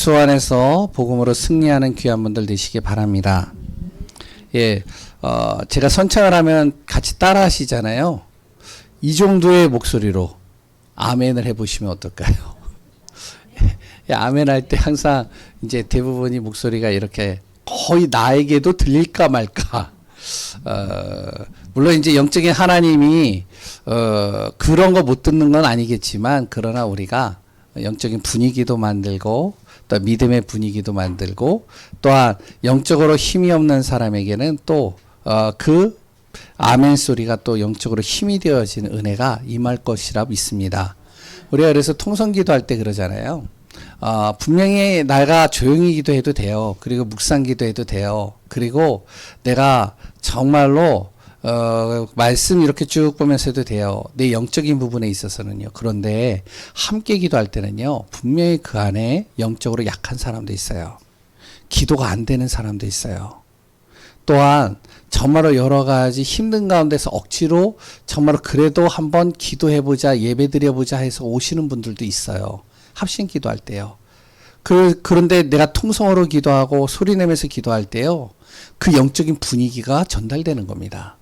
수 안에서 복음으로 승리하는 귀한 분들 되시기 바랍니다. 예, 제가 선창을 하면 같이 따라 하시잖아요. 이 정도의 목소리로 아멘을 해보시면 어떨까요? 예, 아멘 할 때 항상 이제 대부분이 목소리가 이렇게 거의 나에게도 들릴까 말까. 물론 이제 영적인 하나님이 그런 거 못 듣는 건 아니겠지만, 그러나 우리가 영적인 분위기도 만들고 또 믿음의 분위기도 만들고, 또한 영적으로 힘이 없는 사람에게는 또 그 아멘 소리가 또 영적으로 힘이 되어지는 은혜가 임할 것이라 믿습니다. 우리가 그래서 통성 기도할 때 그러잖아요. 분명히 내가 조용히 기도해도 돼요. 그리고 묵상 기도해도 돼요. 그리고 내가 정말로 말씀 이렇게 쭉 보면서 해도 돼요. 내 영적인 부분에 있어서는요. 그런데 함께 기도할 때는요, 분명히 그 안에 영적으로 약한 사람도 있어요. 기도가 안 되는 사람도 있어요. 또한 정말로 여러 가지 힘든 가운데서 억지로 정말로 그래도 한번 기도해보자, 예배드려보자 해서 오시는 분들도 있어요. 합심 기도할 때요. 그런데 내가 통성으로 기도하고 소리 내면서 기도할 때요, 그 영적인 분위기가 전달되는 겁니다.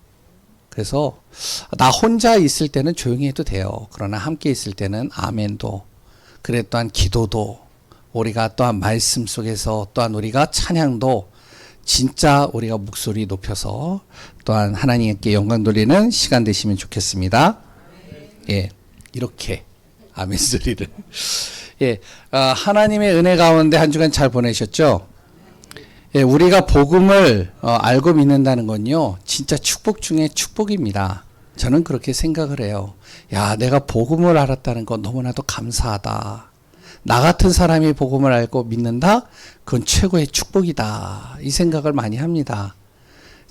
그래서 나 혼자 있을 때는 조용히 해도 돼요. 그러나 함께 있을 때는 아멘도, 그래 또한 기도도, 우리가 또한 말씀 속에서 또한 우리가 찬양도 진짜 우리가 목소리 높여서 또한 하나님께 영광 돌리는 시간 되시면 좋겠습니다. 예, 이렇게 아멘 소리를. 예, 하나님의 은혜 가운데 한 주간 잘 보내셨죠? 예, 우리가 복음을 알고 믿는다는 건요, 진짜 축복 중에 축복입니다. 저는 그렇게 생각을 해요. 야, 내가 복음을 알았다는 건 너무나도 감사하다. 나 같은 사람이 복음을 알고 믿는다? 그건 최고의 축복이다. 이 생각을 많이 합니다.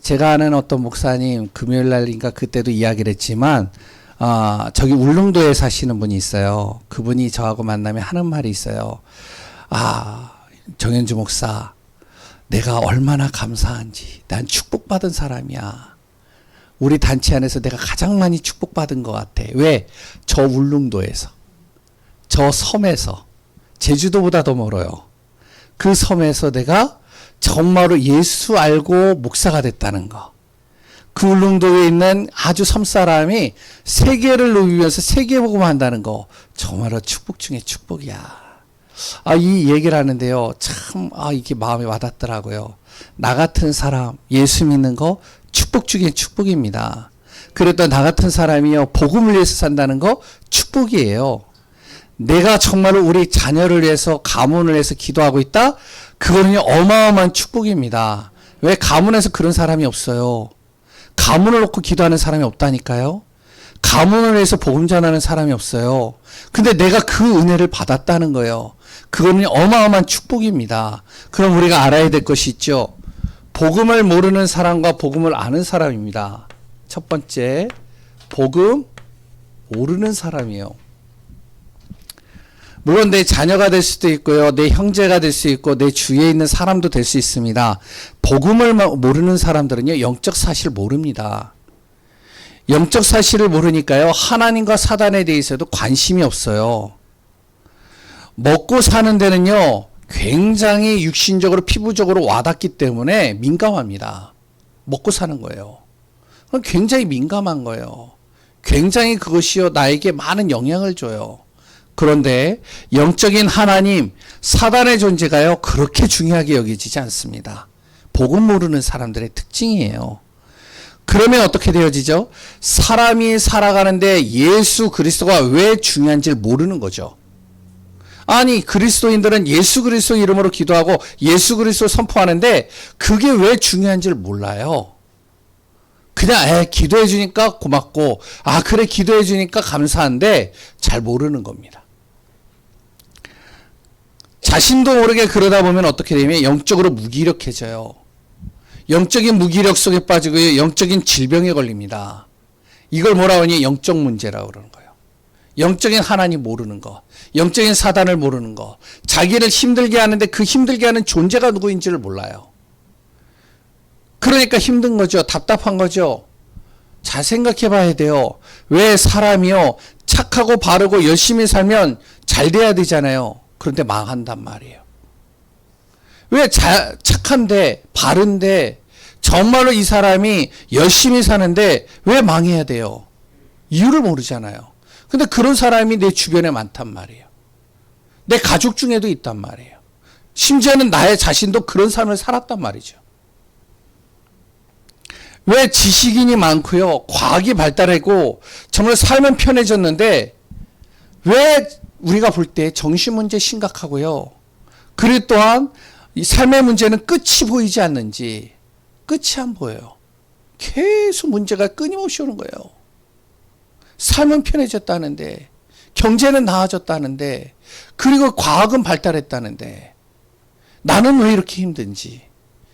제가 아는 어떤 목사님, 금요일 날인가 그때도 이야기를 했지만, 저기 울릉도에 사시는 분이 있어요. 그분이 저하고 만나면 하는 말이 있어요. 정현주 목사, 내가 얼마나 감사한지. 난 축복받은 사람이야. 우리 단체 안에서 내가 가장 많이 축복받은 것 같아. 왜? 저 울릉도에서, 저 섬에서, 제주도보다 더 멀어요. 그 섬에서 내가 정말로 예수 알고 목사가 됐다는 거. 그 울릉도에 있는 아주 섬사람이 세계를 누비면서 세계복음 한다는 거, 정말로 축복 중에 축복이야. 이 얘기를 하는데요, 참 이게 마음에 와닿더라고요. 나 같은 사람 예수 믿는 거 축복 중에 축복입니다. 그랬던 나 같은 사람이요, 복음을 위해서 산다는 거 축복이에요. 내가 정말로 우리 자녀를 위해서, 가문을 위해서 기도하고 있다? 그거는요, 어마어마한 축복입니다. 왜? 가문에서 그런 사람이 없어요. 가문을 놓고 기도하는 사람이 없다니까요. 가문을 위해서 복음 전하는 사람이 없어요. 근데 내가 그 은혜를 받았다는 거예요. 그거는 어마어마한 축복입니다. 그럼 우리가 알아야 될 것이 있죠. 복음을 모르는 사람과 복음을 아는 사람입니다. 첫 번째, 복음 모르는 사람이에요. 물론 내 자녀가 될 수도 있고요, 내 형제가 될 수 있고, 내 주위에 있는 사람도 될 수 있습니다. 복음을 모르는 사람들은요, 영적 사실을 모릅니다. 영적 사실을 모르니까요, 하나님과 사단에 대해서도 관심이 없어요. 먹고 사는 데는요, 굉장히 육신적으로, 피부적으로 와닿기 때문에 민감합니다. 먹고 사는 거예요. 그럼 굉장히 민감한 거예요. 굉장히 그것이요, 나에게 많은 영향을 줘요. 그런데 영적인 하나님, 사단의 존재가요, 그렇게 중요하게 여겨지지 않습니다. 복음 모르는 사람들의 특징이에요. 그러면 어떻게 되어지죠? 사람이 살아가는데 예수 그리스도가 왜 중요한지를 모르는 거죠. 아니, 그리스도인들은 예수 그리스도 이름으로 기도하고 예수 그리스도 선포하는데 그게 왜 중요한지를 몰라요. 그냥 기도해 주니까 고맙고, 그래 기도해 주니까 감사한데 잘 모르는 겁니다. 자신도 모르게 그러다 보면 어떻게 되냐면 영적으로 무기력해져요. 영적인 무기력 속에 빠지고요, 영적인 질병에 걸립니다. 이걸 뭐라고 하니? 영적 문제라고 그러는 거예요. 영적인 하나님 모르는 거, 영적인 사단을 모르는 거, 자기를 힘들게 하는데 그 힘들게 하는 존재가 누구인지를 몰라요. 그러니까 힘든 거죠. 답답한 거죠. 잘 생각해 봐야 돼요. 왜? 사람이요, 착하고 바르고 열심히 살면 잘 돼야 되잖아요. 그런데 망한단 말이에요. 왜 착한데, 바른데, 정말로 이 사람이 열심히 사는데 왜 망해야 돼요? 이유를 모르잖아요. 근데 그런 사람이 내 주변에 많단 말이에요. 내 가족 중에도 있단 말이에요. 심지어는 나의 자신도 그런 삶을 살았단 말이죠. 왜 지식인이 많고요, 과학이 발달하고 정말 삶은 편해졌는데 왜 우리가 볼 때 정신 문제 심각하고요, 그리고 또한 이 삶의 문제는 끝이 보이지 않는지, 끝이 안 보여요. 계속 문제가 끊임없이 오는 거예요. 삶은 편해졌다는데, 경제는 나아졌다는데, 그리고 과학은 발달했다는데, 나는 왜 이렇게 힘든지,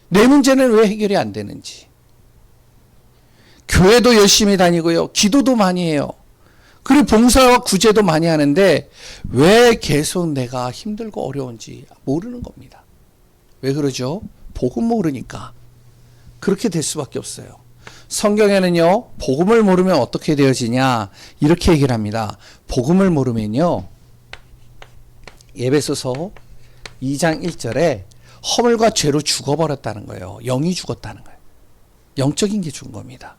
내 문제는 왜 해결이 안 되는지. 교회도 열심히 다니고요, 기도도 많이 해요. 그리고 봉사와 구제도 많이 하는데 왜 계속 내가 힘들고 어려운지 모르는 겁니다. 왜 그러죠? 복음 모르니까. 그렇게 될 수밖에 없어요. 성경에는요, 복음을 모르면 어떻게 되어지냐, 이렇게 얘기를 합니다. 복음을 모르면요, 에베소서 2장 1절에 허물과 죄로 죽어버렸다는 거예요. 영이 죽었다는 거예요. 영적인 게 죽은 겁니다.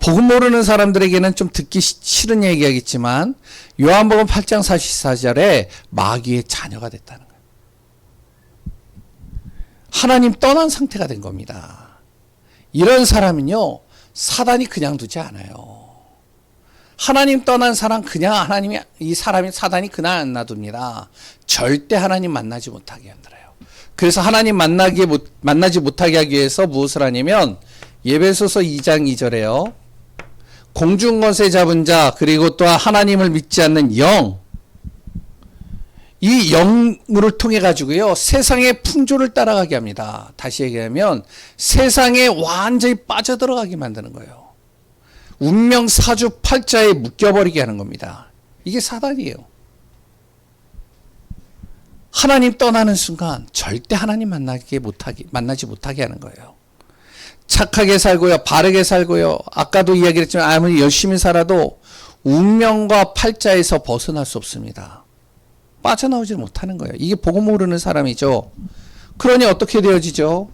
복음 모르는 사람들에게는 좀 듣기 싫은 얘기하겠지만 요한복음 8장 44절에 마귀의 자녀가 됐다는 거예요. 하나님 떠난 상태가 된 겁니다. 이런 사람은요, 사단이 그냥 두지 않아요. 하나님 떠난 사람 그냥 이 사람이 사단이 그냥 안 놔둡니다. 절대 하나님 만나지 못하게 만들어요. 그래서 하나님 만나지 못하게 하기 위해서 무엇을 하냐면 에베소서 2장 2절에요. 공중권세 잡은 자, 그리고 또 하나님을 믿지 않는 영, 이 영을 통해 가지고요, 세상의 풍조를 따라가게 합니다. 다시 얘기하면 세상에 완전히 빠져들어가게 만드는 거예요. 운명 사주팔자에 묶여버리게 하는 겁니다. 이게 사단이에요. 하나님 떠나는 순간 절대 하나님 만나지 못하게 하는 거예요. 착하게 살고요, 바르게 살고요, 아까도 이야기를 했지만 아무리 열심히 살아도 운명과 팔자에서 벗어날 수 없습니다. 빠져나오지 못하는 거예요. 이게 복음 모르는 사람이죠. 그러니 어떻게 되어지죠?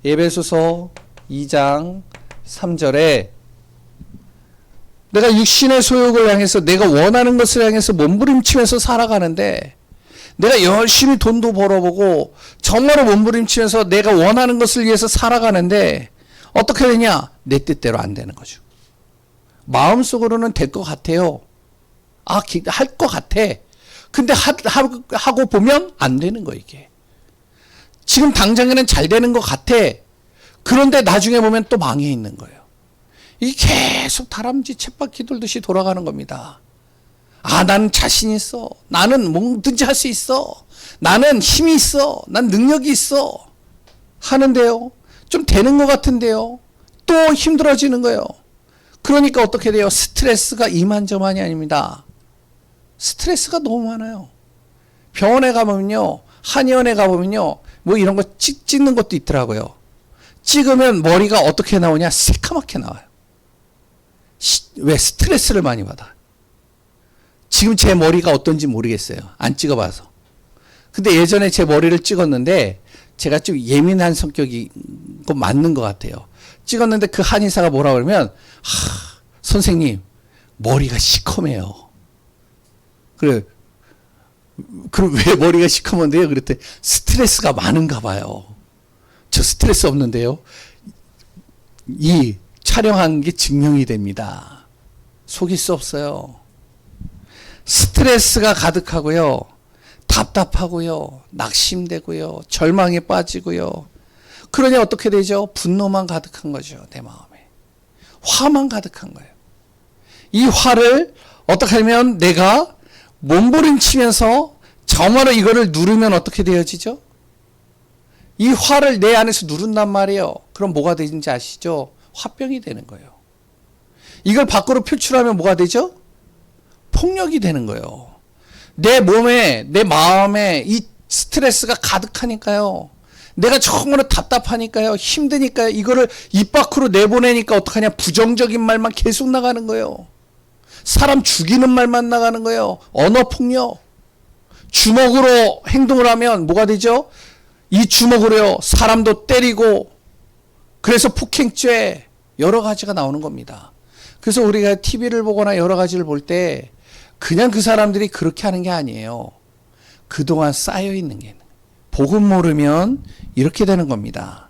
에베소서 2장 3절에 내가 육신의 소욕을 향해서, 내가 원하는 것을 향해서 몸부림치면서 살아가는데, 내가 열심히 돈도 벌어보고 정말로 몸부림치면서 내가 원하는 것을 위해서 살아가는데 어떻게 되냐? 내 뜻대로 안 되는 거죠. 마음속으로는 될 것 같아요. 할 것 같아. 근데 하고 보면 안 되는 거예요, 이게. 지금 당장에는 잘 되는 것 같아. 그런데 나중에 보면 또 망해 있는 거예요. 이게 계속 다람쥐 쳇바퀴 돌듯이 돌아가는 겁니다. 나는 자신 있어. 나는 뭐든지 할 수 있어. 나는 힘이 있어. 난 능력이 있어. 하는데요, 좀 되는 것 같은데요, 또 힘들어지는 거예요. 그러니까 어떻게 돼요? 스트레스가 이만저만이 아닙니다. 스트레스가 너무 많아요. 병원에 가보면요, 한의원에 가보면요, 뭐 이런 거 찍는 것도 있더라고요. 찍으면 머리가 어떻게 나오냐? 새카맣게 나와요. 왜? 스트레스를 많이 받아. 지금 제 머리가 어떤지 모르겠어요. 안 찍어봐서. 근데 예전에 제 머리를 찍었는데 제가 좀 예민한 성격이 맞는 것 같아요. 찍었는데 그 한의사가 뭐라 그러면, 선생님 머리가 시커매요. 그래, 그럼 왜 머리가 시커먼데요? 그랬더니 스트레스가 많은가 봐요. 저 스트레스 없는데요. 이 촬영한 게 증명이 됩니다. 속일 수 없어요. 스트레스가 가득하고요, 답답하고요, 낙심되고요, 절망에 빠지고요. 그러니 어떻게 되죠? 분노만 가득한 거죠. 내 마음에 화만 가득한 거예요. 이 화를 어떻게 하면 내가 몸부림치면서 정말로 이거를 누르면 어떻게 되어지죠? 이 화를 내 안에서 누른단 말이에요. 그럼 뭐가 되는지 아시죠? 화병이 되는 거예요. 이걸 밖으로 표출하면 뭐가 되죠? 폭력이 되는 거예요. 내 몸에, 내 마음에 이 스트레스가 가득하니까요, 내가 정말로 답답하니까요, 힘드니까요, 이거를 입 밖으로 내보내니까 어떡하냐? 부정적인 말만 계속 나가는 거예요. 사람 죽이는 말만 나가는 거예요. 언어 폭력. 주먹으로 행동을 하면 뭐가 되죠? 이 주먹으로요, 사람도 때리고, 그래서 폭행죄, 여러 가지가 나오는 겁니다. 그래서 우리가 TV를 보거나 여러 가지를 볼 때, 그냥 그 사람들이 그렇게 하는 게 아니에요. 그동안 쌓여 있는 게. 복음 모르면 이렇게 되는 겁니다.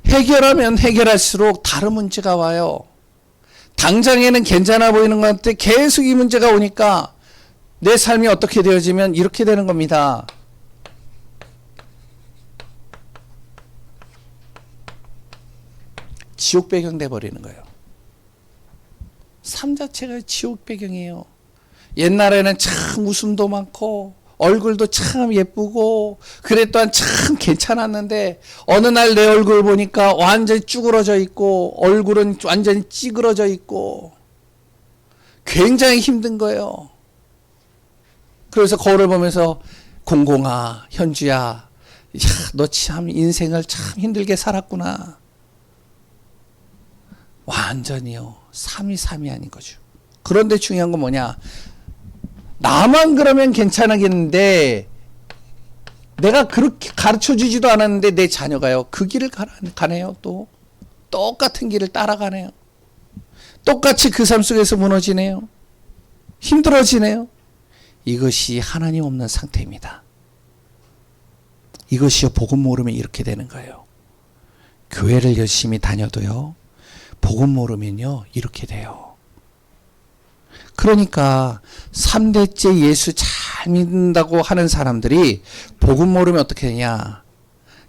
해결하면 해결할수록 다른 문제가 와요. 당장에는 괜찮아 보이는 것 같은데 계속 이 문제가 오니까 내 삶이 어떻게 되어지면 이렇게 되는 겁니다. 지옥 배경 돼 버리는 거예요. 삶 자체가 지옥 배경이에요. 옛날에는 참 웃음도 많고 얼굴도 참 예쁘고 그랬더니 참 괜찮았는데 어느 날 내 얼굴 보니까 완전히 쭈그러져 있고 얼굴은 완전히 찌그러져 있고 굉장히 힘든 거예요. 그래서 거울을 보면서 공공아, 현주야, 너 참 인생을 참 힘들게 살았구나. 완전히요, 삶이 아닌 거죠. 그런데 중요한 건 뭐냐? 나만 그러면 괜찮겠는데 내가 그렇게 가르쳐주지도 않았는데 내 자녀가요, 그 길을 가네요. 또 똑같은 길을 따라가네요. 똑같이 그 삶 속에서 무너지네요. 힘들어지네요. 이것이 하나님 없는 상태입니다. 이것이요, 복음 모르면 이렇게 되는 거예요. 교회를 열심히 다녀도요, 복음 모르면요, 이렇게 돼요. 그러니까 3대째 예수 잘 믿는다고 하는 사람들이 복음 모르면 어떻게 되냐?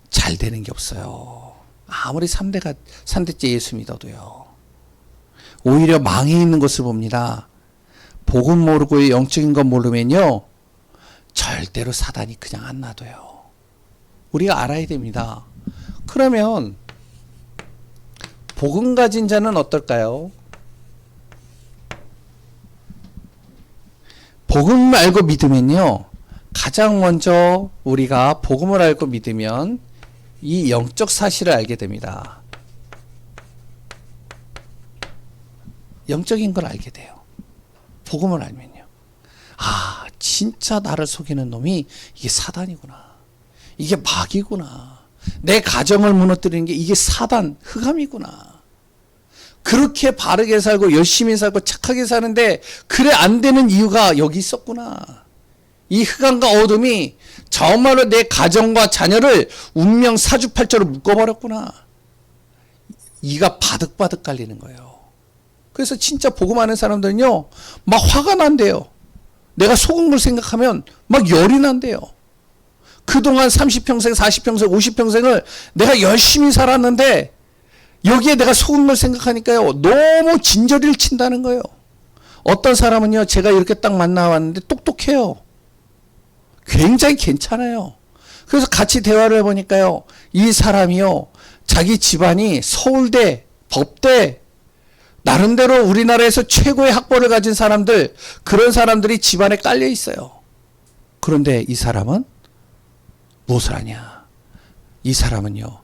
잘 되는 게 없어요. 아무리 3대째 예수 믿어도요. 오히려 망해 있는 것을 봅니다. 복음 모르고 영적인 것 모르면요, 절대로 사단이 그냥 안 놔둬요. 우리가 알아야 됩니다. 그러면 복음 가진 자는 어떨까요? 복음 알고 믿으면요, 가장 먼저 우리가 복음을 알고 믿으면 이 영적 사실을 알게 됩니다. 영적인 걸 알게 돼요. 복음을 알면요. 아, 진짜 나를 속이는 놈이 이게 사단이구나. 이게 마귀구나. 내 가정을 무너뜨리는 게 이게 사단, 흑암이구나. 그렇게 바르게 살고 열심히 살고 착하게 사는데 그래 안 되는 이유가 여기 있었구나. 이 흑암과 어둠이 정말로 내 가정과 자녀를 운명 사주팔자로 묶어버렸구나. 이가 바득바득 깔리는 거예요. 그래서 진짜 복음하는 사람들은요, 막 화가 난대요. 내가 속은 걸 생각하면 막 열이 난대요. 그동안 30평생, 40평생, 50평생을 내가 열심히 살았는데 여기에 내가 속은 걸 생각하니까요, 너무 진저리를 친다는 거예요. 어떤 사람은요, 제가 이렇게 딱 만나왔는데 똑똑해요. 굉장히 괜찮아요. 그래서 같이 대화를 해보니까요, 이 사람이요, 자기 집안이 서울대, 법대, 나름대로 우리나라에서 최고의 학벌을 가진 사람들, 그런 사람들이 집안에 깔려 있어요. 그런데 이 사람은 무엇을 하냐? 이 사람은요,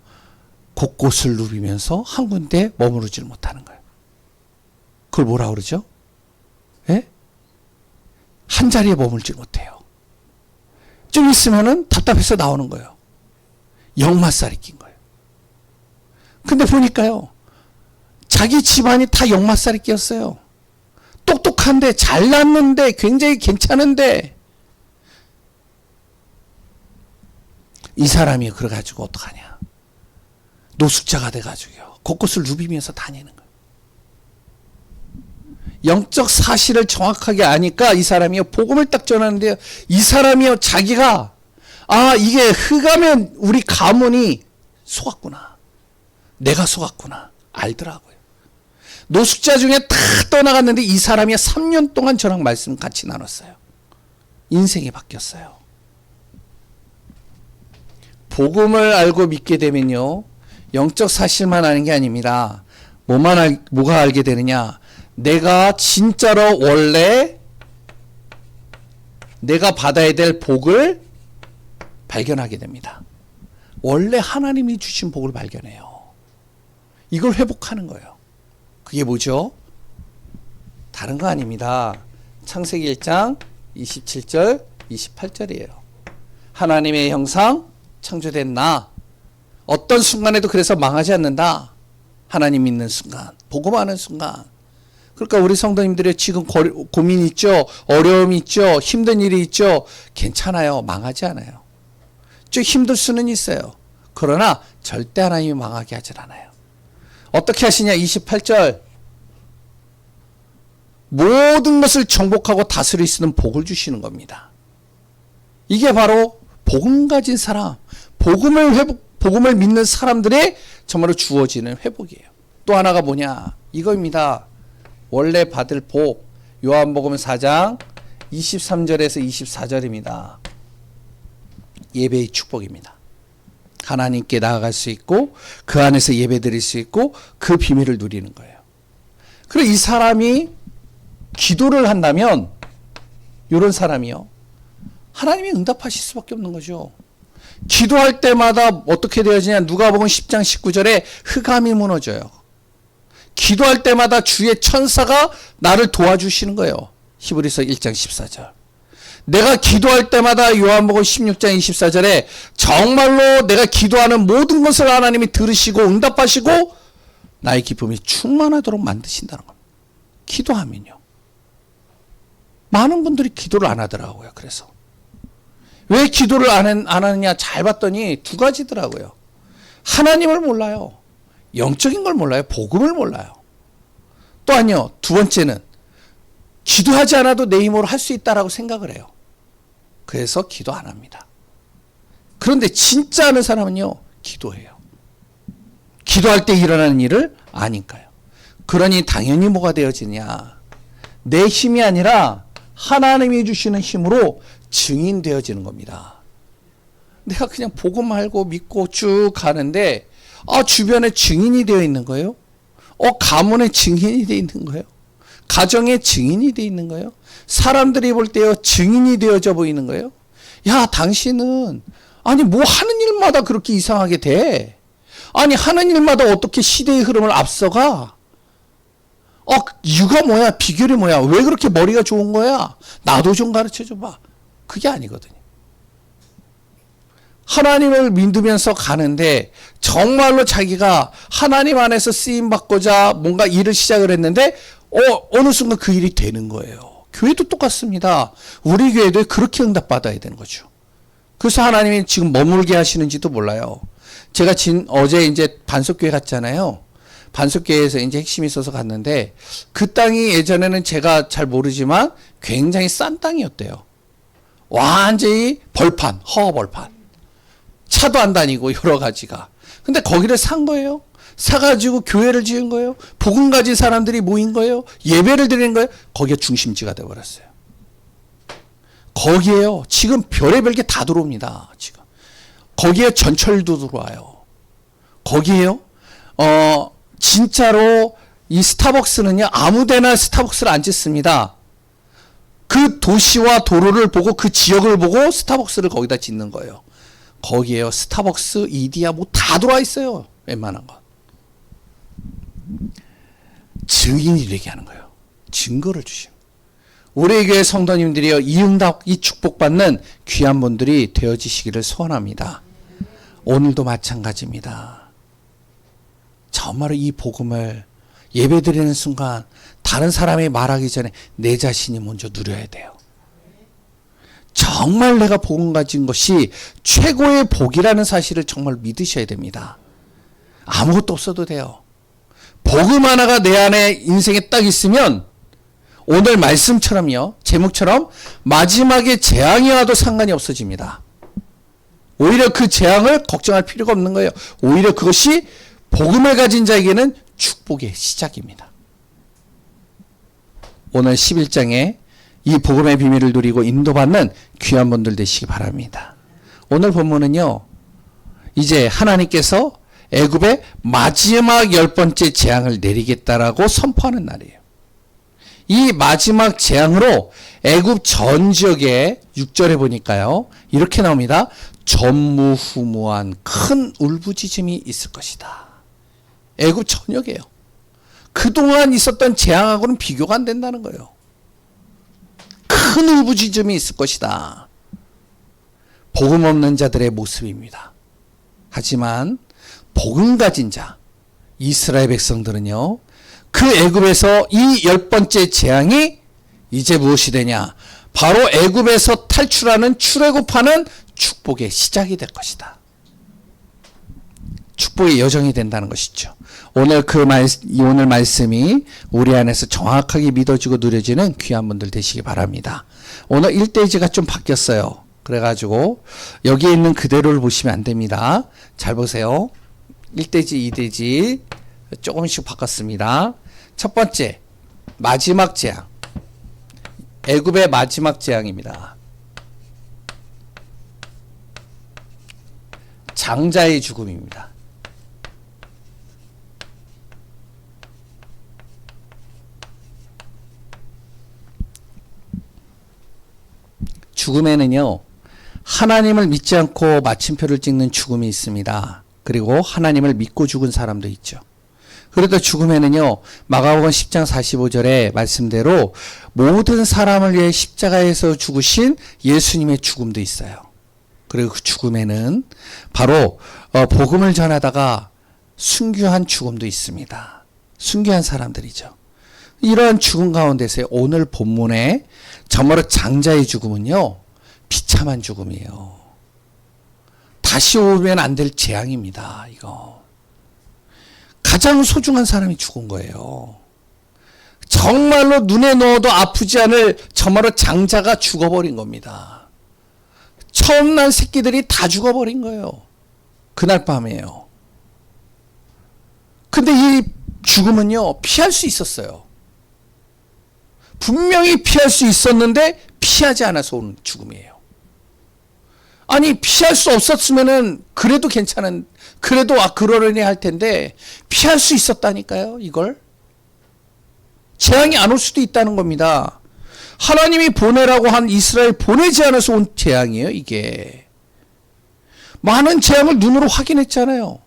곳곳을 누비면서 한 군데 머무르질 못하는 거예요. 그걸 뭐라 그러죠? 예? 한 자리에 머물질 못해요. 좀 있으면은 답답해서 나오는 거예요. 역마살이 낀 거예요. 근데 보니까요, 자기 집안이 다 역마살이 끼었어요. 똑똑한데, 잘났는데, 굉장히 괜찮은데, 이 사람이 그래가지고 어떡하냐? 노숙자가 돼가지고요, 곳곳을 누비면서 다니는 거예요. 영적 사실을 정확하게 아니까 이 사람이요, 복음을 딱 전하는데요, 이 사람이요, 자기가 아, 이게 흑암면 우리 가문이 속았구나, 내가 속았구나 알더라고요. 노숙자 중에 다 떠나갔는데 이 사람이 3년 동안 저랑 말씀 같이 나눴어요. 인생이 바뀌었어요. 복음을 알고 믿게 되면요, 영적 사실만 아는 게 아닙니다. 뭐가 알게 되느냐? 내가 진짜로 원래 내가 받아야 될 복을 발견하게 됩니다. 원래 하나님이 주신 복을 발견해요. 이걸 회복하는 거예요. 그게 뭐죠? 다른 거 아닙니다. 창세기 1장 27절 28절이에요. 하나님의 형상 창조된 나 어떤 순간에도 그래서 망하지 않는다. 하나님 믿는 순간, 복음하는 순간. 그러니까 우리 성도님들의 지금 고민 있죠, 어려움이 있죠, 힘든 일이 있죠. 괜찮아요. 망하지 않아요. 좀 힘들 수는 있어요. 그러나 절대 하나님이 망하게 하질 않아요. 어떻게 하시냐? 28절. 모든 것을 정복하고 다스릴 수 있는 복을 주시는 겁니다. 이게 바로 복음 가진 사람, 복음을 믿는 사람들의 정말로 주어지는 회복이에요. 또 하나가 뭐냐? 이거입니다. 원래 받을 복. 요한복음 4장 23절에서 24절입니다. 예배의 축복입니다. 하나님께 나아갈 수 있고 그 안에서 예배드릴 수 있고 그 비밀을 누리는 거예요. 그리고 이 사람이 기도를 한다면 이런 사람이요. 하나님이 응답하실 수밖에 없는 거죠. 기도할 때마다 어떻게 되어지냐? 누가복음 10장 19절에 흑암이 무너져요. 기도할 때마다 주의 천사가 나를 도와주시는 거예요. 히브리서 1장 14절. 내가 기도할 때마다 요한복음 16장 24절에 정말로 내가 기도하는 모든 것을 하나님이 들으시고 응답하시고 나의 기쁨이 충만하도록 만드신다는 겁니다. 기도하면요. 많은 분들이 기도를 안 하더라고요. 그래서 왜 기도를 안 하느냐 잘 봤더니 두 가지더라고요. 하나님을 몰라요. 영적인 걸 몰라요. 복음을 몰라요. 또 아니요. 두 번째는 기도하지 않아도 내 힘으로 할 수 있다라고 생각을 해요. 그래서 기도 안 합니다. 그런데 진짜 아는 사람은요. 기도해요. 기도할 때 일어나는 일을 아니까요. 그러니 당연히 뭐가 되어지냐. 내 힘이 아니라 하나님이 주시는 힘으로 증인되어지는 겁니다. 내가 그냥 복음 알고 믿고 쭉 가는데 주변에 증인이 되어 있는 거예요. 가문에 증인이 되어 있는 거예요. 가정에 증인이 되어 있는 거예요. 사람들이 볼 때요 증인이 되어져 보이는 거예요. 야, 당신은 아니 뭐 하는 일마다 그렇게 이상하게 돼. 아니 하는 일마다 어떻게 시대의 흐름을 앞서가. 이유가 뭐야? 비결이 뭐야? 왜 그렇게 머리가 좋은 거야? 나도 좀 가르쳐 줘봐. 그게 아니거든요. 하나님을 믿으면서 가는데 정말로 자기가 하나님 안에서 쓰임받고자 뭔가 일을 시작을 했는데 어느 순간 그 일이 되는 거예요. 교회도 똑같습니다. 우리 교회도 그렇게 응답받아야 되는 거죠. 그래서 하나님이 지금 머물게 하시는지도 몰라요. 제가 어제 이제 반석교회 갔잖아요. 반석교회에서 이제 핵심이 있어서 갔는데 그 땅이 예전에는 제가 잘 모르지만 굉장히 싼 땅이었대요. 완전히 벌판, 허허벌판. 차도 안 다니고 여러 가지가. 근데 거기를 산 거예요. 사가지고 교회를 지은 거예요. 복음 가진 사람들이 모인 거예요. 예배를 드리는 거예요. 거기가 중심지가 되어버렸어요. 거기에요. 지금 별의별 게 다 들어옵니다. 지금. 거기에 전철도 들어와요. 거기에요. 진짜로 이 스타벅스는요. 아무데나 스타벅스를 안 짓습니다. 그 도시와 도로를 보고 그 지역을 보고 스타벅스를 거기다 짓는 거예요. 거기에요. 스타벅스, 이디야 뭐 다 들어와 있어요. 웬만한 거. 증인이 되게 하는 거예요. 증거를 주시고. 우리 교회 성도님들이요. 이 응답, 이 축복받는 귀한 분들이 되어지시기를 소원합니다. 오늘도 마찬가지입니다. 정말로 이 복음을 예배드리는 순간 다른 사람이 말하기 전에 내 자신이 먼저 누려야 돼요. 정말 내가 복음 가진 것이 최고의 복이라는 사실을 정말 믿으셔야 됩니다. 아무것도 없어도 돼요. 복음 하나가 내 안에 인생에 딱 있으면 오늘 말씀처럼요. 제목처럼 마지막에 재앙이 와도 상관이 없어집니다. 오히려 그 재앙을 걱정할 필요가 없는 거예요. 오히려 그것이 복음을 가진 자에게는 축복의 시작입니다. 오늘 11장에 이 복음의 비밀을 누리고 인도받는 귀한 분들 되시기 바랍니다. 오늘 본문은요. 이제 하나님께서 애굽의 마지막 10번째 재앙을 내리겠다라고 선포하는 날이에요. 이 마지막 재앙으로 애굽 전 지역에 6절에 보니까요. 이렇게 나옵니다. 전무후무한 큰 울부짖음이 있을 것이다. 애굽 전역이에요. 그동안 있었던 재앙하고는 비교가 안 된다는 거예요. 큰 울부짖음이 있을 것이다. 복음 없는 자들의 모습입니다. 하지만 복음 가진 자, 이스라엘 백성들은요, 그 애굽에서 이 10번째 재앙이 이제 무엇이 되냐? 바로 애굽에서 탈출하는 출애굽하는 축복의 시작이 될 것이다. 축복의 여정이 된다는 것이죠. 오늘 오늘 말씀이 우리 안에서 정확하게 믿어지고 누려지는 귀한 분들 되시기 바랍니다. 오늘 1대지가 좀 바뀌었어요. 그래가지고 여기에 있는 그대로를 보시면 안 됩니다. 잘 보세요. 1대지, 2대지 조금씩 바꿨습니다. 첫 번째, 마지막 재앙. 애굽의 마지막 재앙입니다. 장자의 죽음입니다. 죽음에는요, 하나님을 믿지 않고 마침표를 찍는 죽음이 있습니다. 그리고 하나님을 믿고 죽은 사람도 있죠. 그래도 죽음에는요, 마가복음 10장 45절의 말씀대로 모든 사람을 위해 십자가에서 죽으신 예수님의 죽음도 있어요. 그리고 그 죽음에는 바로 복음을 전하다가 순교한 죽음도 있습니다. 순교한 사람들이죠. 이러한 죽음 가운데서 오늘 본문에 정말로 장자의 죽음은요, 비참한 죽음이에요. 다시 오면 안 될 재앙입니다. 이거 가장 소중한 사람이 죽은 거예요. 정말로 눈에 넣어도 아프지 않을 정말로 장자가 죽어버린 겁니다. 처음 난 새끼들이 다 죽어버린 거예요. 그날 밤이에요. 근데 이 죽음은요, 피할 수 있었어요. 분명히 피할 수 있었는데 피하지 않아서 오는 죽음이에요. 아니, 피할 수 없었으면은 그래도 그래도 그러려니 할 텐데 피할 수 있었다니까요. 이걸 재앙이 안 올 수도 있다는 겁니다. 하나님이 보내라고 한 이스라엘 보내지 않아서 온 재앙이에요. 이게 많은 재앙을 눈으로 확인했잖아요.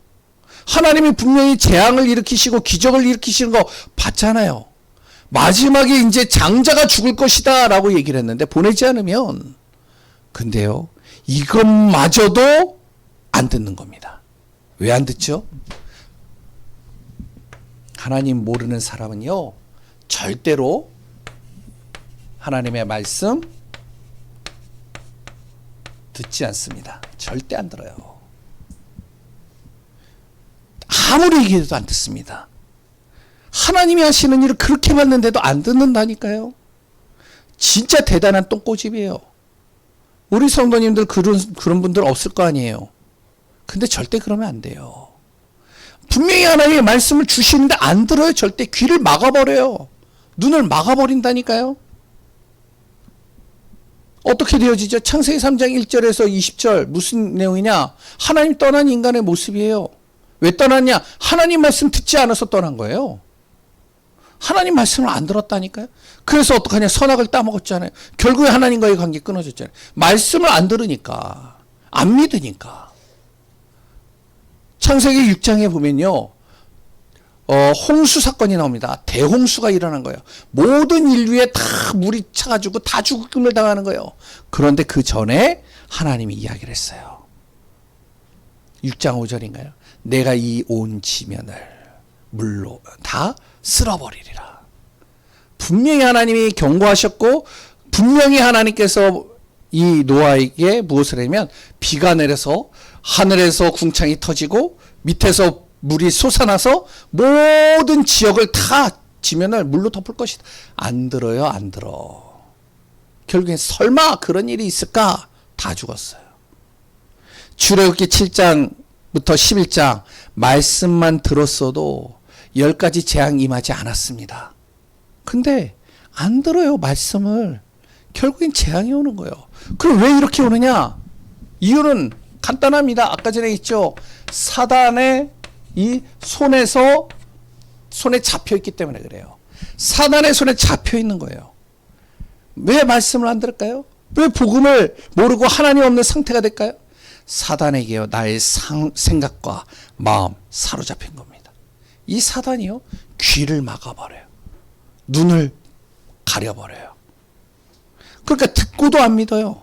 하나님이 분명히 재앙을 일으키시고 기적을 일으키시는 거 봤잖아요. 마지막에 이제 장자가 죽을 것이다 라고 얘기를 했는데 보내지 않으면, 근데요, 이것마저도 안 듣는 겁니다. 왜 안 듣죠? 하나님 모르는 사람은요, 절대로 하나님의 말씀 듣지 않습니다. 절대 안 들어요. 아무리 얘기해도 안 듣습니다. 하나님이 하시는 일을 그렇게 봤는데도 안 듣는다니까요. 진짜 대단한 똥꼬집이에요. 우리 성도님들 그런 분들 없을 거 아니에요. 근데 절대 그러면 안 돼요. 분명히 하나님의 말씀을 주시는데 안 들어요. 절대 귀를 막아버려요. 눈을 막아버린다니까요. 어떻게 되어지죠? 창세기 3장 1절에서 20절 무슨 내용이냐? 하나님 떠난 인간의 모습이에요. 왜 떠났냐? 하나님 말씀 듣지 않아서 떠난 거예요. 하나님 말씀을 안 들었다니까요. 그래서 어떡하냐? 선악을 따먹었잖아요. 결국에 하나님과의 관계 끊어졌잖아요. 말씀을 안 들으니까, 안 믿으니까. 창세기 6장에 보면요, 홍수 사건이 나옵니다. 대홍수가 일어난 거예요. 모든 인류에 다 물이 차가지고 다 죽음을 당하는 거예요. 그런데 그 전에 하나님이 이야기를 했어요. 6장 5절인가요? 내가 이 온 지면을 물로 다 쓸어버리리라. 분명히 하나님이 경고하셨고, 분명히 하나님께서 이 노아에게 무엇을 하냐면 비가 내려서 하늘에서 궁창이 터지고 밑에서 물이 솟아나서 모든 지역을 다 지면을 물로 덮을 것이다. 안 들어요, 안 들어. 결국엔 설마 그런 일이 있을까? 다 죽었어요. 출애굽기 7장부터 11장 말씀만 들었어도 10가지 재앙이 임하지 않았습니다. 근데 안 들어요, 말씀을. 결국엔 재앙이 오는 거예요. 그럼 왜 이렇게 오느냐? 이유는 간단합니다. 아까 전에 있죠. 사단의 이 손에 잡혀 있기 때문에 그래요. 사단의 손에 잡혀 있는 거예요. 왜 말씀을 안 들을까요? 왜 복음을 모르고 하나님 없는 상태가 될까요? 사단에게요, 나의 생각과 마음 사로잡힌 겁니다. 이 사단이요, 귀를 막아버려요. 눈을 가려버려요. 그러니까 듣고도 안 믿어요.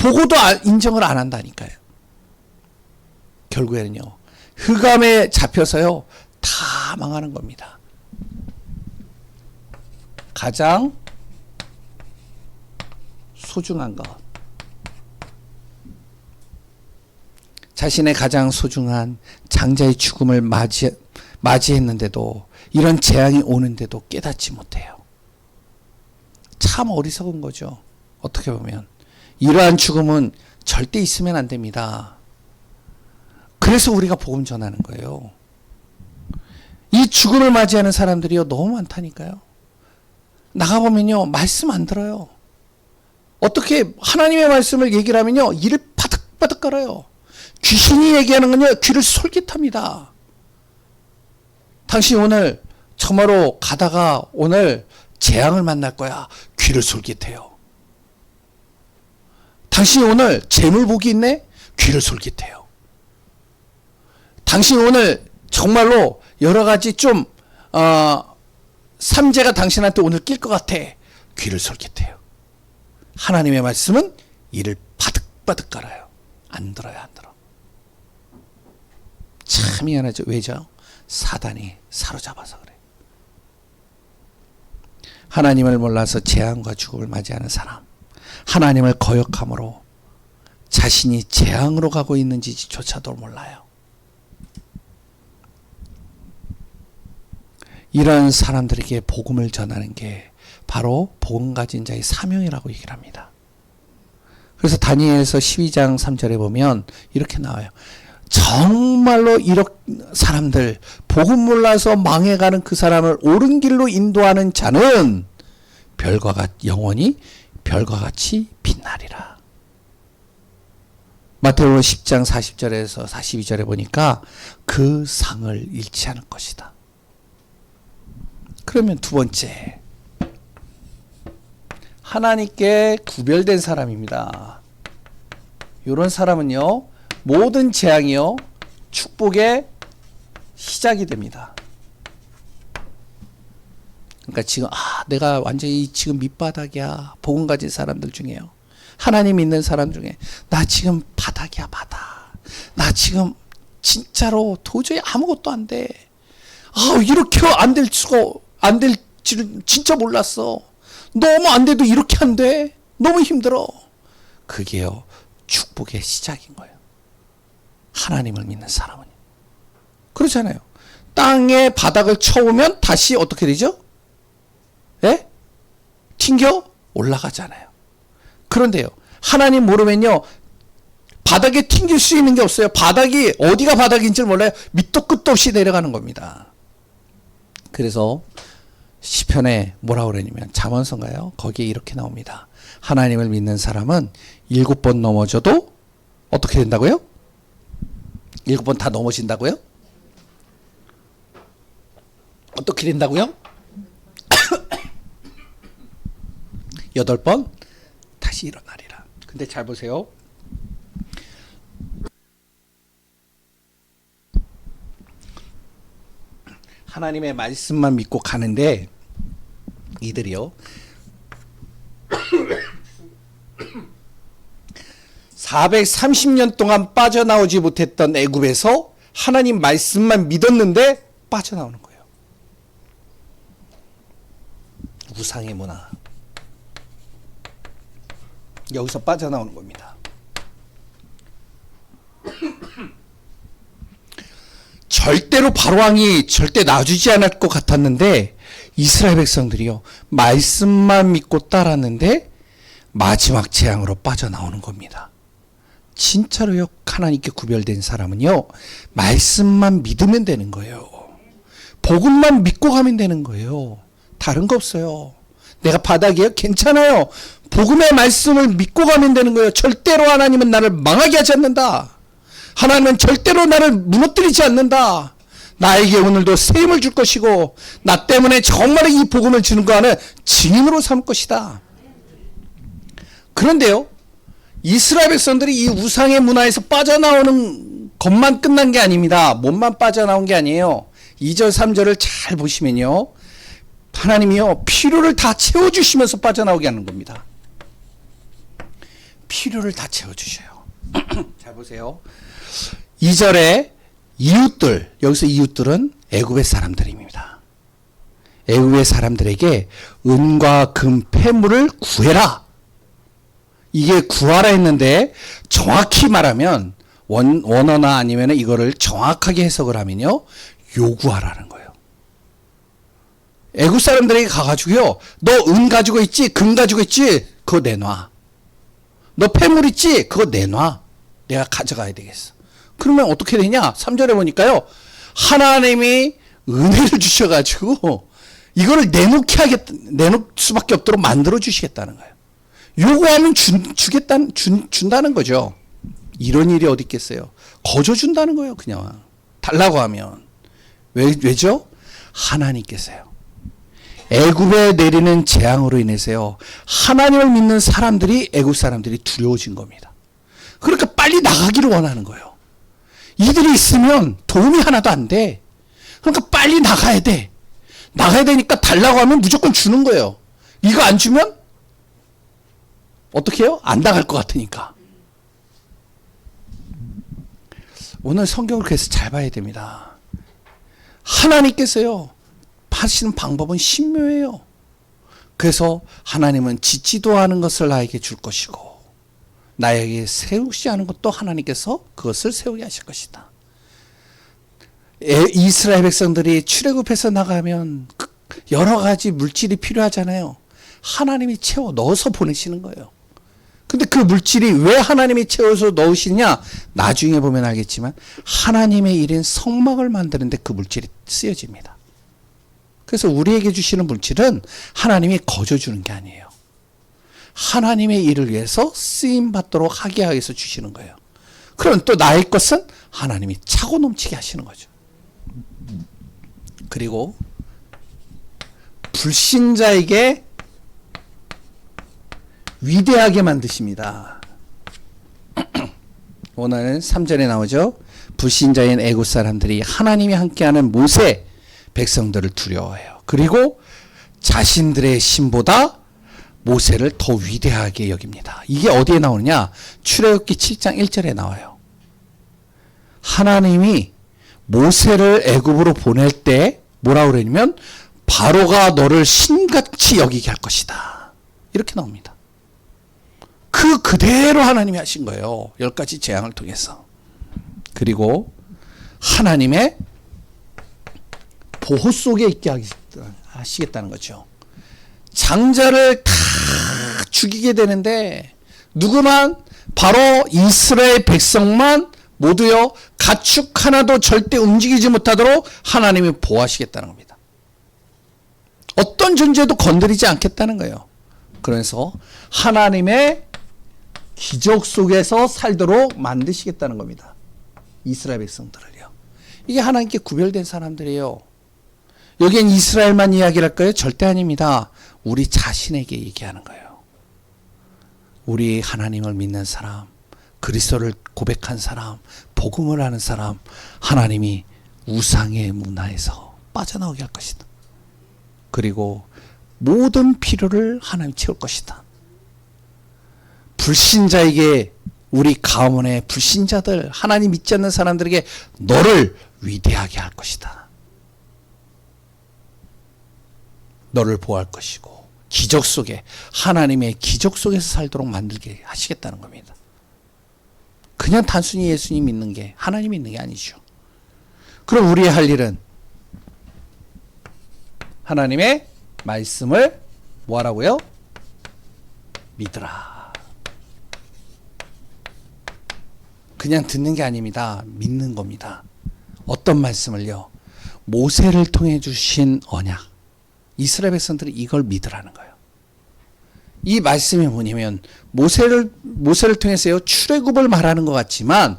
보고도 인정을 안 한다니까요. 결국에는요, 흑암에 잡혀서요, 다 망하는 겁니다. 가장 소중한 것, 자신의 가장 소중한 장자의 죽음을 맞이했는데도, 이런 재앙이 오는데도 깨닫지 못해요. 참 어리석은 거죠. 어떻게 보면 이러한 죽음은 절대 있으면 안 됩니다. 그래서 우리가 복음 전하는 거예요. 이 죽음을 맞이하는 사람들이요, 너무 많다니까요. 나가보면요, 말씀 안 들어요. 어떻게 하나님의 말씀을 얘기를 하면요, 이를 바득바득 깔아요. 귀신이 얘기하는 건요, 귀를 솔깃합니다. 당신 오늘 정말로 가다가 오늘 재앙을 만날 거야. 귀를 솔깃해요. 당신이 오늘 재물복이 있네? 귀를 솔깃해요. 당신 오늘 정말로 여러 가지 좀 삼재가 당신한테 오늘 낄 것 같아. 귀를 솔깃해요. 하나님의 말씀은 이를 바득바득 깔아요. 안 들어요, 안 들어. 참 미안하죠. 왜죠? 사단이 사로잡아서 그래. 하나님을 몰라서 재앙과 죽음을 맞이하는 사람, 하나님을 거역함으로 자신이 재앙으로 가고 있는지조차도 몰라요. 이런 사람들에게 복음을 전하는 게 바로 복음 가진 자의 사명이라고 얘기를 합니다. 그래서 다니엘서 12장 3절에 보면 이렇게 나와요. 정말로 이런 사람들, 복음 몰라서 망해가는 그 사람을 옳은 길로 인도하는 자는 영원히 별과 같이 빛나리라. 마태복음 10장 40절에서 42절에 보니까 그 상을 잃지 않을 것이다. 그러면 두 번째, 하나님께 구별된 사람입니다. 이런 사람은요, 모든 재앙이요, 축복의 시작이 됩니다. 그러니까 지금 내가 완전히 지금 밑바닥이야. 복음 가진 사람들 중에요, 하나님 믿는 사람 중에 나 지금 바닥이야, 바닥. 나 지금 진짜로 도저히 아무것도 안 돼. 이렇게 안 될 줄은 진짜 몰랐어. 너무 안 돼도 이렇게 안 돼. 너무 힘들어. 그게요, 축복의 시작인 거예요. 하나님을 믿는 사람은. 그렇잖아요. 땅에 바닥을 쳐오면 다시 어떻게 되죠? 예? 튕겨 올라가잖아요. 그런데요, 하나님 모르면요, 바닥에 튕길 수 있는 게 없어요. 바닥이 어디가 바닥인지 몰라요. 밑도 끝도 없이 내려가는 겁니다. 그래서 시편에 뭐라고 그러냐면, 잠언서인가요? 거기에 이렇게 나옵니다. 하나님을 믿는 사람은 7번 넘어져도 어떻게 된다고요? 7번 다 넘어진다고요? 어떻게 된다고요? 8번 다시 일어나리라. 근데 잘 보세요. 하나님의 말씀만 믿고 가는데 이들이요, 430년 동안 빠져나오지 못했던 애굽에서 하나님 말씀만 믿었는데 빠져나오는 거예요. 우상의 문화, 여기서 빠져나오는 겁니다. 절대로 바로왕이 절대 놔주지 않을 것 같았는데 이스라엘 백성들이요, 말씀만 믿고 따랐는데 마지막 재앙으로 빠져나오는 겁니다. 진짜로요, 하나님께 구별된 사람은요, 말씀만 믿으면 되는 거예요. 복음만 믿고 가면 되는 거예요. 다른 거 없어요. 내가 바닥이에요? 괜찮아요. 복음의 말씀을 믿고 가면 되는 거예요. 절대로 하나님은 나를 망하게 하지 않는다. 하나님은 절대로 나를 무너뜨리지 않는다. 나에게 오늘도 새 힘을 줄 것이고 나 때문에 정말 이 복음을 주는 거 하는 증인으로 삼을 것이다. 그런데요, 이스라엘 백성들이 이 우상의 문화에서 빠져나오는 것만 끝난 게 아닙니다. 몸만 빠져나온 게 아니에요. 2절 3절을 잘 보시면요, 하나님이요, 필요를 다 채워주시면서 빠져나오게 하는 겁니다. 필요를 다 채워주셔요. 잘 보세요. 2절에 이웃들, 여기서 이웃들은 애굽의 사람들입니다. 애굽의 사람들에게 은과 금, 폐물을 구해라. 이게 구하라 했는데 정확히 말하면 원어나 아니면 이거를 정확하게 해석을 하면요, 요구하라는 거예요. 애굽 사람들에게 가가지고요, 너 은 가지고 있지, 금 가지고 있지, 그거 내놔. 너 폐물 있지, 그거 내놔. 내가 가져가야 되겠어. 그러면 어떻게 되냐? 3절에 보니까요, 하나님이 은혜를 주셔가지고 이거를 내놓을 수밖에 없도록 만들어 주시겠다는 거예요. 요구하면 준다는 거죠. 이런 일이 어디 있겠어요? 거저 준다는 거예요. 그냥 달라고 하면. 왜죠? 하나님께서요, 애굽에 내리는 재앙으로 인해서요, 하나님을 믿는 사람들이, 애굽 사람들이 두려워진 겁니다. 그러니까 빨리 나가기를 원하는 거예요. 이들이 있으면 도움이 하나도 안 돼. 그러니까 빨리 나가야 돼. 나가야 되니까 달라고 하면 무조건 주는 거예요. 이거 안 주면 어떻게 해요? 안 나갈 것 같으니까. 오늘 성경을 그래서 잘 봐야 됩니다. 하나님께서요, 하시는 방법은 신묘해요. 그래서 하나님은 짓지도 않은 것을 나에게 줄 것이고 나에게 세우지 않은 것도 하나님께서 그것을 세우게 하실 것이다. 이스라엘 백성들이 출애굽해서 나가면 여러 가지 물질이 필요하잖아요. 하나님이 채워 넣어서 보내시는 거예요. 근데 그 물질이 왜 하나님이 채워서 넣으시냐? 나중에 보면 알겠지만 하나님의 일인 성막을 만드는데 그 물질이 쓰여집니다. 그래서 우리에게 주시는 물질은 하나님이 거저 주는 게 아니에요. 하나님의 일을 위해서 쓰임 받도록 하게 위해서 주시는 거예요. 그럼 또 나의 것은 하나님이 차고 넘치게 하시는 거죠. 그리고 불신자에게 위대하게 만드십니다. 오늘 3절에 나오죠. 불신자인 애굽 사람들이 하나님이 함께하는 모세 백성들을 두려워해요. 그리고 자신들의 신보다 모세를 더 위대하게 여깁니다. 이게 어디에 나오느냐? 출애굽기 7장 1절에 나와요. 하나님이 모세를 애굽으로 보낼 때 뭐라고 그러냐면 바로가 너를 신같이 여기게 할 것이다. 이렇게 나옵니다. 그대로 하나님이 하신 거예요. 10가지 재앙을 통해서. 그리고 하나님의 보호 속에 있게 하시겠다는 거죠. 장자를 다 죽이게 되는데 누구만? 바로 이스라엘 백성만 모두요, 가축 하나도 절대 움직이지 못하도록 하나님이 보호하시겠다는 겁니다. 어떤 존재도 건드리지 않겠다는 거예요. 그래서 하나님의 기적 속에서 살도록 만드시겠다는 겁니다. 이스라엘 백성들을요. 이게 하나님께 구별된 사람들이에요. 여기엔 이스라엘만 이야기를 할까요? 절대 아닙니다. 우리 자신에게 얘기하는 거예요. 우리 하나님을 믿는 사람, 그리스도를 고백한 사람, 복음을 하는 사람, 하나님이 우상의 문화에서 빠져나오게 할 것이다. 그리고 모든 필요를 하나님이 채울 것이다. 불신자에게, 우리 가문의 불신자들, 하나님 믿지 않는 사람들에게 너를 위대하게 할 것이다. 너를 보호할 것이고 기적 속에, 하나님의 기적 속에서 살도록 만들게 하시겠다는 겁니다. 그냥 단순히 예수님 믿는 게, 하나님 믿는 게 아니죠. 그럼 우리의 할 일은 하나님의 말씀을 뭐하라고요? 믿으라. 그냥 듣는 게 아닙니다. 믿는 겁니다. 어떤 말씀을요? 모세를 통해 주신 언약. 이스라엘 백성들이 이걸 믿으라는 거예요. 이 말씀이 뭐냐면 모세를 통해서요, 출애굽을 말하는 것 같지만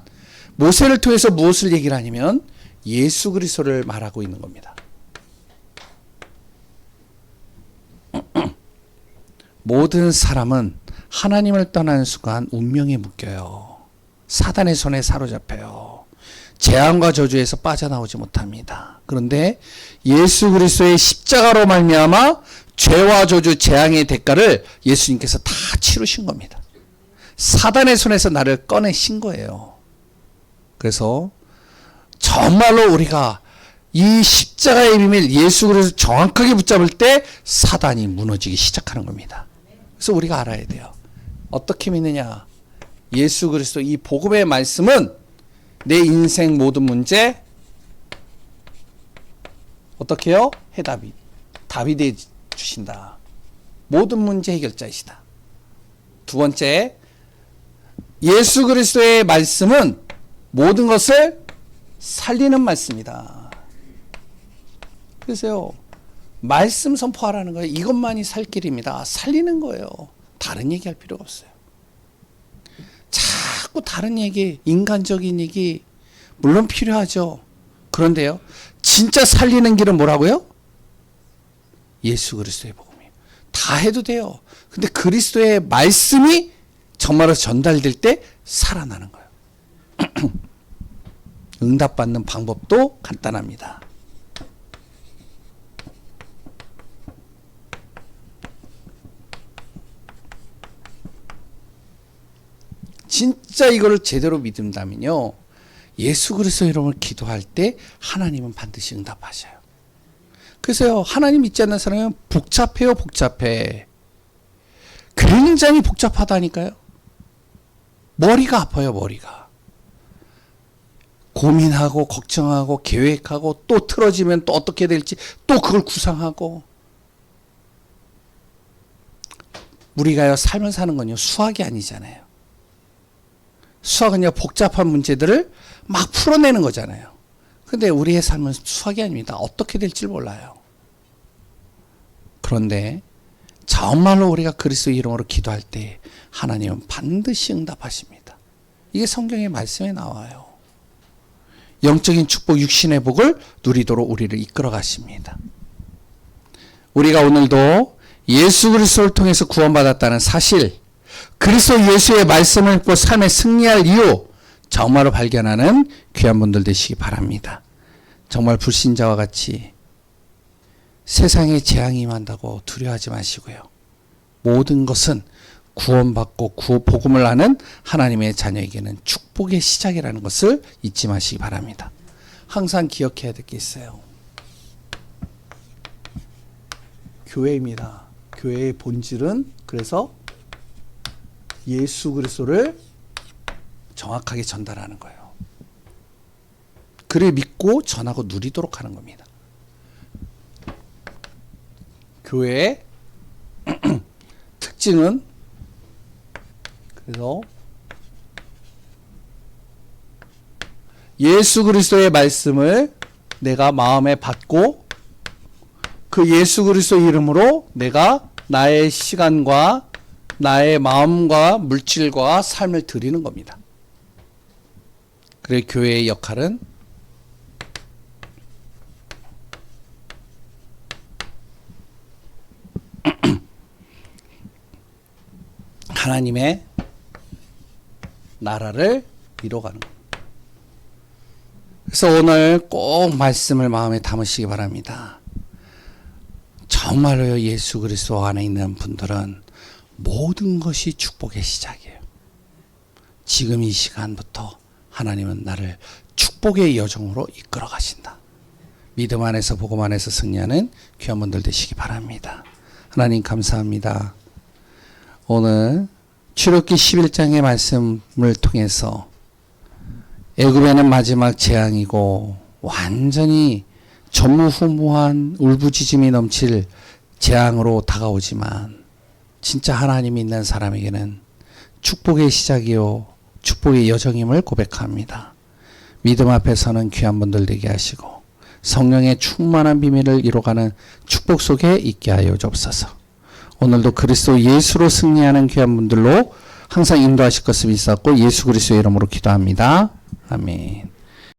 모세를 통해서 무엇을 얘기를 하냐면 예수 그리스도를 말하고 있는 겁니다. 모든 사람은 하나님을 떠나는 순간 운명에 묶여요. 사단의 손에 사로잡혀요. 재앙과 저주에서 빠져나오지 못합니다. 그런데 예수 그리스도의 십자가로 말미암아 죄와 저주, 재앙의 대가를 예수님께서 다 치르신 겁니다. 사단의 손에서 나를 꺼내신 거예요. 그래서 정말로 우리가 이 십자가의 비밀 예수 그리스도 정확하게 붙잡을 때 사단이 무너지기 시작하는 겁니다. 그래서 우리가 알아야 돼요. 어떻게 믿느냐? 예수 그리스도 이 복음의 말씀은 내 인생 모든 문제 어떻게 해요? 답이 돼 주신다. 모든 문제 해결자이시다. 두 번째, 예수 그리스도의 말씀은 모든 것을 살리는 말씀이다. 그래서요, 말씀 선포하라는 거예요. 이것만이 살 길입니다. 살리는 거예요. 다른 얘기할 필요가 없어요. 자꾸 다른 얘기, 인간적인 얘기 물론 필요하죠. 그런데요, 진짜 살리는 길은 뭐라고요? 예수 그리스도의 복음이에요. 다 해도 돼요. 근데 그리스도의 말씀이 정말로 전달될 때 살아나는 거예요. 응답받는 방법도 간단합니다. 진짜 이거를 제대로 믿는다면요, 예수 그리스도 이름을 기도할 때 하나님은 반드시 응답하셔요. 그래서요, 하나님 믿지 않는 사람은 복잡해요. 복잡해. 굉장히 복잡하다니까요. 머리가 아파요. 머리가. 고민하고 걱정하고 계획하고 또 틀어지면 또 어떻게 될지 또 그걸 구상하고. 우리가요, 삶을 사는 건요, 수학이 아니잖아요. 수학은요, 복잡한 문제들을 막 풀어내는 거잖아요. 근데 우리의 삶은 수학이 아닙니다. 어떻게 될지 몰라요. 그런데 정말로 우리가 그리스도 이름으로 기도할 때 하나님은 반드시 응답하십니다. 이게 성경의 말씀에 나와요. 영적인 축복, 육신의 복을 누리도록 우리를 이끌어 가십니다. 우리가 오늘도 예수 그리스도를 통해서 구원받았다는 사실, 그리스도 예수의 말씀을 믿고 삶에 승리할 이유 정말로 발견하는 귀한 분들 되시기 바랍니다. 정말 불신자와 같이 세상에 재앙이 임한다고 두려워하지 마시고요. 모든 것은 구원받고 복음을 아는 하나님의 자녀에게는 축복의 시작이라는 것을 잊지 마시기 바랍니다. 항상 기억해야 될 게 있어요. 교회입니다. 교회의 본질은 그래서 예수 그리스도를 정확하게 전달하는 거예요. 그를 믿고 전하고 누리도록 하는 겁니다. 교회의 특징은 그래서 예수 그리스도의 말씀을 내가 마음에 받고 그 예수 그리스도 이름으로 내가 나의 시간과 나의 마음과 물질과 삶을 드리는 겁니다. 그래서 교회의 역할은 하나님의 나라를 이뤄가는 겁니다. 그래서 오늘 꼭 말씀을 마음에 담으시기 바랍니다. 정말로 예수 그리스도 안에 있는 분들은 모든 것이 축복의 시작이에요. 지금 이 시간부터 하나님은 나를 축복의 여정으로 이끌어 가신다. 믿음 안에서 복음 안에서 승리하는 귀한 분들 되시기 바랍니다. 하나님 감사합니다. 오늘 출애굽기 11장의 말씀을 통해서 애굽에는 마지막 재앙이고 완전히 전무후무한 울부짖음이 넘칠 재앙으로 다가오지만 진짜 하나님이 있는 사람에게는 축복의 시작이요 축복의 여정임을 고백합니다. 믿음 앞에서는 귀한 분들 되게 하시고 성령의 충만한 비밀을 이뤄가는 축복 속에 있게 하여 주옵소서. 오늘도 그리스도 예수로 승리하는 귀한 분들로 항상 인도하실 것을 믿사옵고 예수 그리스도의 이름으로 기도합니다. 아멘.